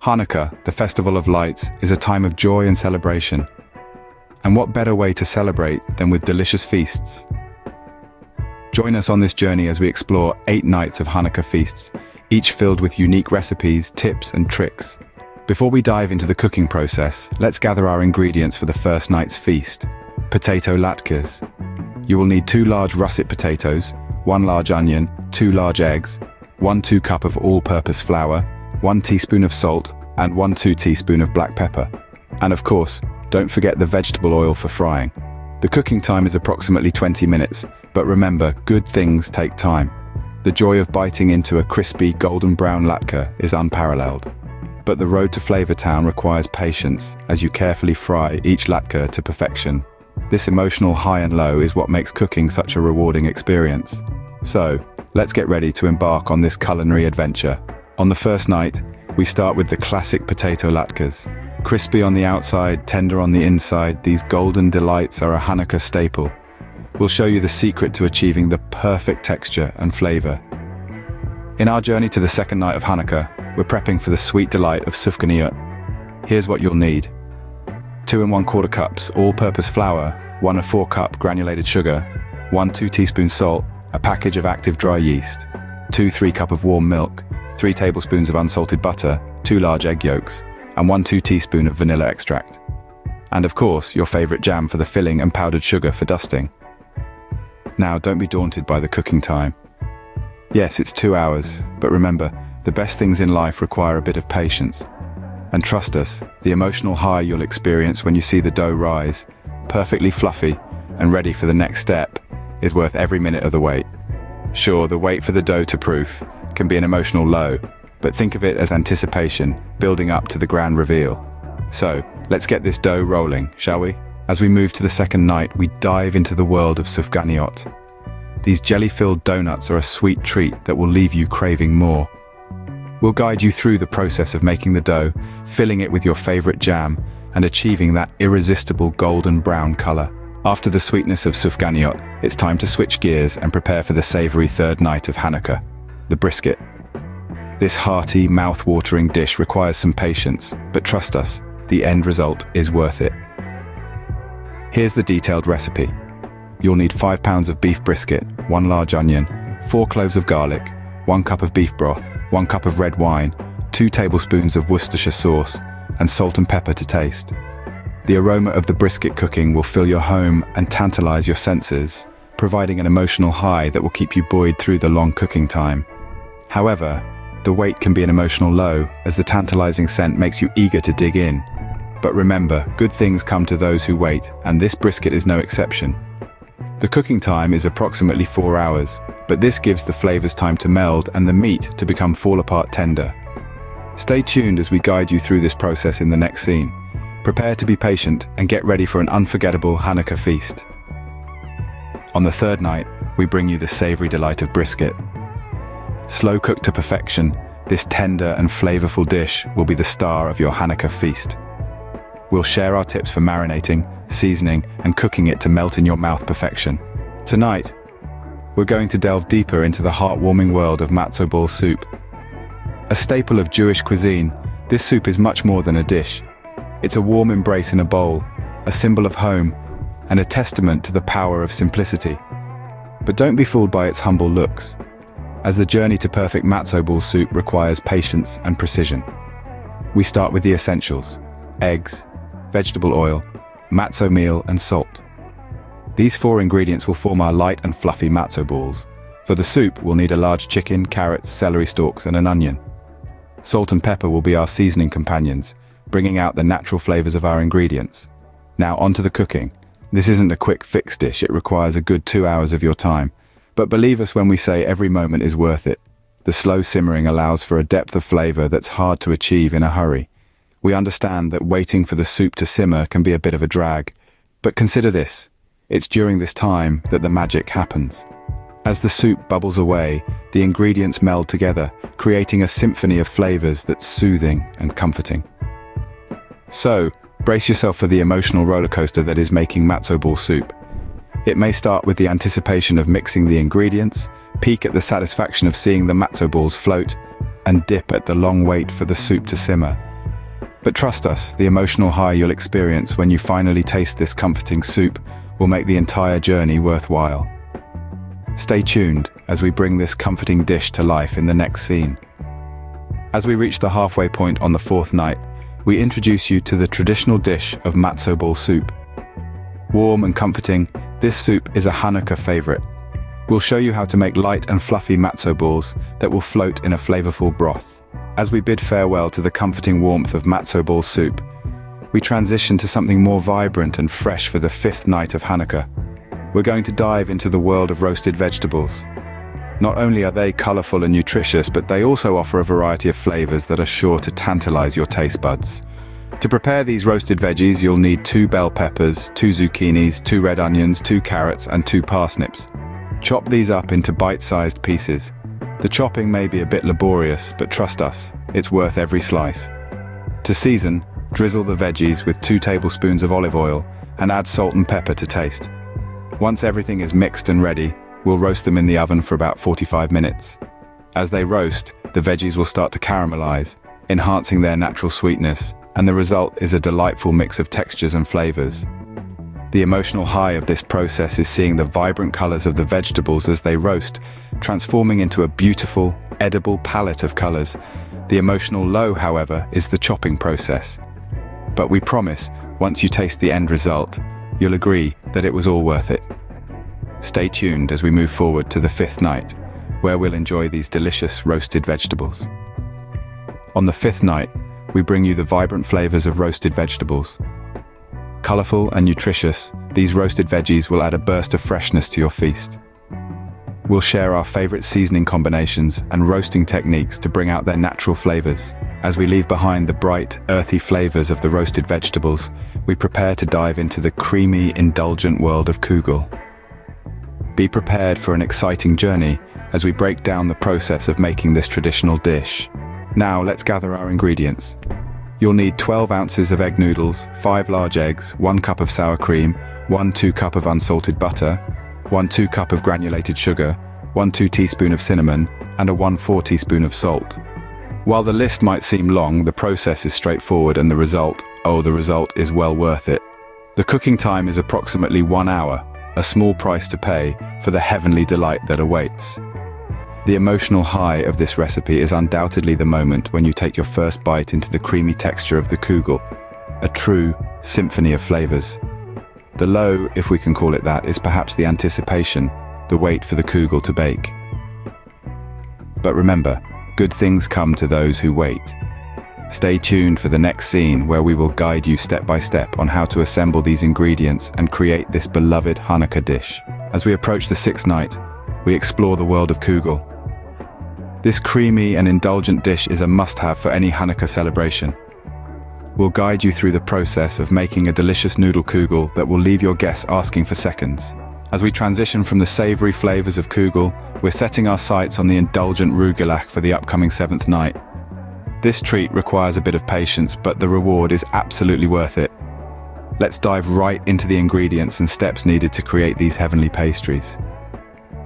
Hanukkah, the festival of lights, is a time of joy and celebration. And what better way to celebrate than with delicious feasts? Join us on this journey as we explore 8 nights of Hanukkah feasts, each filled with unique recipes, tips, and tricks. Before we dive into the cooking process, let's gather our ingredients for the first night's feast. Potato latkes. You will need 2 large russet potatoes, 1 large onion, 2 large eggs, 1/2 cup of all-purpose flour, 1 teaspoon of salt, and 1/2 teaspoon of black pepper. And of course, don't forget the vegetable oil for frying. The cooking time is approximately 20 minutes, but remember, good things take time. The joy of biting into a crispy golden brown latke is unparalleled. But the road to Flavor Town requires patience as you carefully fry each latke to perfection. This emotional high and low is what makes cooking such a rewarding experience. So, let's get ready to embark on this culinary adventure. On the first night, we start with the classic potato latkes. Crispy on the outside, tender on the inside, these golden delights are a Hanukkah staple. We'll show you the secret to achieving the perfect texture and flavor. In our journey to the second night of Hanukkah, we're prepping for the sweet delight of sufganiyot. Here's what you'll need. 2 1/4 cups all-purpose flour, 1 4 cup granulated sugar, 1 2 teaspoons salt, a package of active dry yeast, 2 3 cup of warm milk, 3 tablespoons of unsalted butter, 2 large egg yolks, and 1 2 teaspoon of vanilla extract. And of course, your favorite jam for the filling and powdered sugar for dusting. Now, don't be daunted by the cooking time. Yes, it's 2 hours, but remember, the best things in life require a bit of patience. And trust us, the emotional high you'll experience when you see the dough rise, perfectly fluffy and ready for the next step, is worth every minute of the wait. Sure, the wait for the dough to proof can be an emotional low, but think of it as anticipation, building up to the grand reveal. So, let's get this dough rolling, shall we? As we move to the second night, we dive into the world of sufganiyot. These jelly-filled donuts are a sweet treat that will leave you craving more. We'll guide you through the process of making the dough, filling it with your favorite jam, and achieving that irresistible golden brown color. After the sweetness of sufganiyot, it's time to switch gears and prepare for the savory third night of Hanukkah, the brisket. This hearty, mouth-watering dish requires some patience, but trust us, the end result is worth it. Here's the detailed recipe. You'll need 5 pounds of beef brisket, 1 large onion, 4 cloves of garlic, 1 cup of beef broth, 1 cup of red wine, 2 tablespoons of Worcestershire sauce, and salt and pepper to taste. The aroma of the brisket cooking will fill your home and tantalize your senses, providing an emotional high that will keep you buoyed through the long cooking time. However, the wait can be an emotional low, as the tantalizing scent makes you eager to dig in. But remember, good things come to those who wait, and this brisket is no exception. The cooking time is approximately 4 hours, but this gives the flavors time to meld and the meat to become fall-apart tender. Stay tuned as we guide you through this process in the next scene. Prepare to be patient and get ready for an unforgettable Hanukkah feast. On the third night, we bring you the savory delight of brisket. Slow cooked to perfection, this tender and flavorful dish will be the star of your Hanukkah feast. We'll share our tips for marinating, seasoning, and cooking it to melt in your mouth perfection. Tonight, we're going to delve deeper into the heartwarming world of matzo ball soup. A staple of Jewish cuisine, this soup is much more than a dish. It's a warm embrace in a bowl, a symbol of home, and a testament to the power of simplicity. But don't be fooled by its humble looks, as the journey to perfect matzo ball soup requires patience and precision. We start with the essentials: eggs, vegetable oil, matzo meal, and salt. These 4 ingredients will form our light and fluffy matzo balls. For the soup, we'll need a large chicken, carrots, celery stalks, and an onion. Salt and pepper will be our seasoning companions, bringing out the natural flavors of our ingredients. Now onto the cooking. This isn't a quick fix dish, it requires a good 2 hours of your time. But believe us when we say every moment is worth it. The slow simmering allows for a depth of flavor that's hard to achieve in a hurry. We understand that waiting for the soup to simmer can be a bit of a drag, but consider this: it's during this time that the magic happens. As the soup bubbles away, the ingredients meld together, creating a symphony of flavors that's soothing and comforting. So, brace yourself for the emotional roller coaster that is making matzo ball soup. It may start with the anticipation of mixing the ingredients, peak at the satisfaction of seeing the matzo balls float, and dip at the long wait for the soup to simmer. But trust us, the emotional high you'll experience when you finally taste this comforting soup will make the entire journey worthwhile. Stay tuned as we bring this comforting dish to life in the next scene. As we reach the halfway point on the fourth night, we introduce you to the traditional dish of matzo ball soup. Warm and comforting, this soup is a Hanukkah favorite. We'll show you how to make light and fluffy matzo balls that will float in a flavorful broth. As we bid farewell to the comforting warmth of matzo ball soup, we transition to something more vibrant and fresh for the fifth night of Hanukkah. We're going to dive into the world of roasted vegetables. Not only are they colorful and nutritious, but they also offer a variety of flavors that are sure to tantalize your taste buds. To prepare these roasted veggies, you'll need 2 bell peppers, 2 zucchinis, 2 red onions, 2 carrots, and 2 parsnips. Chop these up into bite-sized pieces. The chopping may be a bit laborious, but trust us, it's worth every slice. To season, drizzle the veggies with 2 tablespoons of olive oil and add salt and pepper to taste. Once everything is mixed and ready, we'll roast them in the oven for about 45 minutes. As they roast, the veggies will start to caramelize, enhancing their natural sweetness, and the result is a delightful mix of textures and flavors. The emotional high of this process is seeing the vibrant colors of the vegetables as they roast, transforming into a beautiful, edible palette of colors. The emotional low, however, is the chopping process. But we promise, once you taste the end result, you'll agree that it was all worth it. Stay tuned as we move forward to the fifth night, where we'll enjoy these delicious roasted vegetables. On the fifth night, we bring you the vibrant flavors of roasted vegetables. Colorful and nutritious, these roasted veggies will add a burst of freshness to your feast. We'll share our favorite seasoning combinations and roasting techniques to bring out their natural flavors. As we leave behind the bright, earthy flavors of the roasted vegetables, we prepare to dive into the creamy, indulgent world of kugel. Be prepared for an exciting journey as we break down the process of making this traditional dish. Now let's gather our ingredients. You'll need 12 ounces of egg noodles, 5 large eggs, 1 cup of sour cream, 1 2 cup of unsalted butter, 1 2 cup of granulated sugar, 1 2 teaspoon of cinnamon, and a 1 4 teaspoon of salt. While the list might seem long, the process is straightforward and the result is well worth it. The cooking time is approximately 1 hour, a small price to pay for the heavenly delight that awaits. The emotional high of this recipe is undoubtedly the moment when you take your first bite into the creamy texture of the kugel, a true symphony of flavors. The low, if we can call it that, is perhaps the anticipation, the wait for the kugel to bake. But remember, good things come to those who wait. Stay tuned for the next scene where we will guide you step by step on how to assemble these ingredients and create this beloved Hanukkah dish. As we approach the sixth night, we explore the world of kugel. This creamy and indulgent dish is a must-have for any Hanukkah celebration. We'll guide you through the process of making a delicious noodle kugel that will leave your guests asking for seconds. As we transition from the savory flavors of kugel, we're setting our sights on the indulgent rugelach for the upcoming seventh night. This treat requires a bit of patience, but the reward is absolutely worth it. Let's dive right into the ingredients and steps needed to create these heavenly pastries.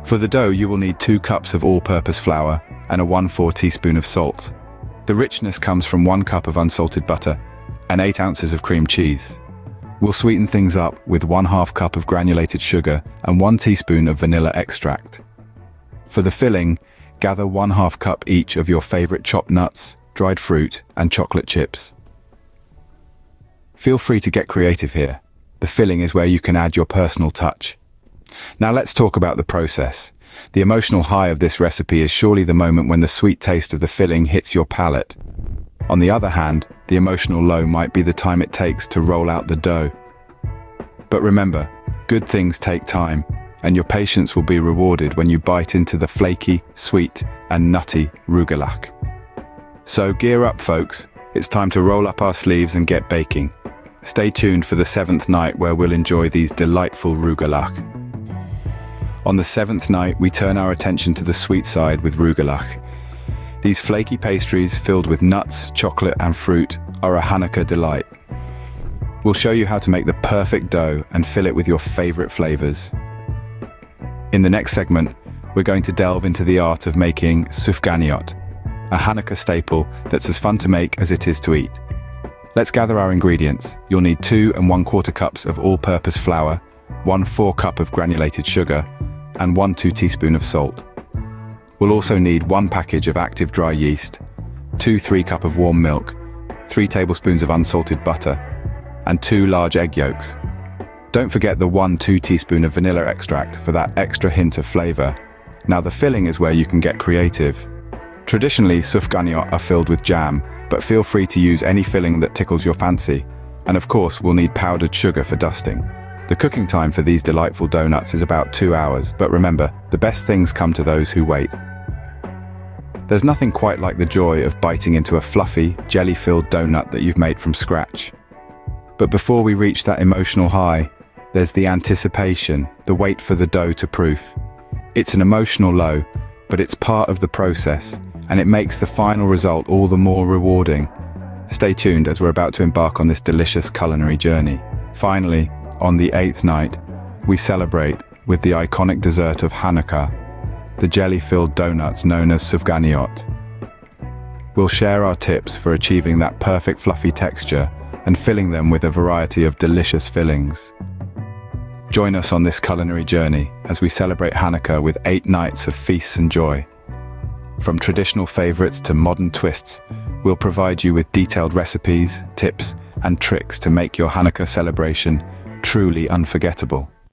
For the dough, you will need 2 cups of all-purpose flour and a 1/4 teaspoon of salt. The richness comes from 1 cup of unsalted butter and 8 ounces of cream cheese. We'll sweeten things up with 1/2 cup of granulated sugar and 1 teaspoon of vanilla extract. For the filling, gather 1/2 cup each of your favorite chopped nuts, dried fruit, and chocolate chips. Feel free to get creative here. The filling is where you can add your personal touch. Now let's talk about the process. The emotional high of this recipe is surely the moment when the sweet taste of the filling hits your palate. On the other hand, the emotional low might be the time it takes to roll out the dough. But remember, good things take time, and your patience will be rewarded when you bite into the flaky, sweet, and nutty rugelach. So gear up, folks. It's time to roll up our sleeves and get baking. Stay tuned for the seventh night where we'll enjoy these delightful rugelach. On the seventh night, we turn our attention to the sweet side with rugelach. These flaky pastries filled with nuts, chocolate, and fruit are a Hanukkah delight. We'll show you how to make the perfect dough and fill it with your favorite flavors. In the next segment, we're going to delve into the art of making sufganiot, a Hanukkah staple that's as fun to make as it is to eat. Let's gather our ingredients. You'll need 2 1/4 cups of all-purpose flour, 1/4 cup of granulated sugar, and 1 teaspoon of salt. We'll also need 1 package of active dry yeast, 2 3-cup of warm milk, 3 tablespoons of unsalted butter, and 2 large egg yolks. Don't forget the 1-2 teaspoon of vanilla extract for that extra hint of flavor. Now the filling is where you can get creative. Traditionally, sufganiyot are filled with jam, but feel free to use any filling that tickles your fancy. And of course, we'll need powdered sugar for dusting. The cooking time for these delightful donuts is about 2 hours, but remember, the best things come to those who wait. There's nothing quite like the joy of biting into a fluffy, jelly-filled donut that you've made from scratch. But before we reach that emotional high, there's the anticipation, the wait for the dough to proof. It's an emotional low, but it's part of the process, and it makes the final result all the more rewarding. Stay tuned as we're about to embark on this delicious culinary journey. Finally, on the 8th night, we celebrate with the iconic dessert of Hanukkah, the jelly-filled donuts known as sufganiyot. We'll share our tips for achieving that perfect fluffy texture and filling them with a variety of delicious fillings. Join us on this culinary journey as we celebrate Hanukkah with 8 nights of feasts and joy. From traditional favorites to modern twists, we'll provide you with detailed recipes, tips, and tricks to make your Hanukkah celebration truly unforgettable.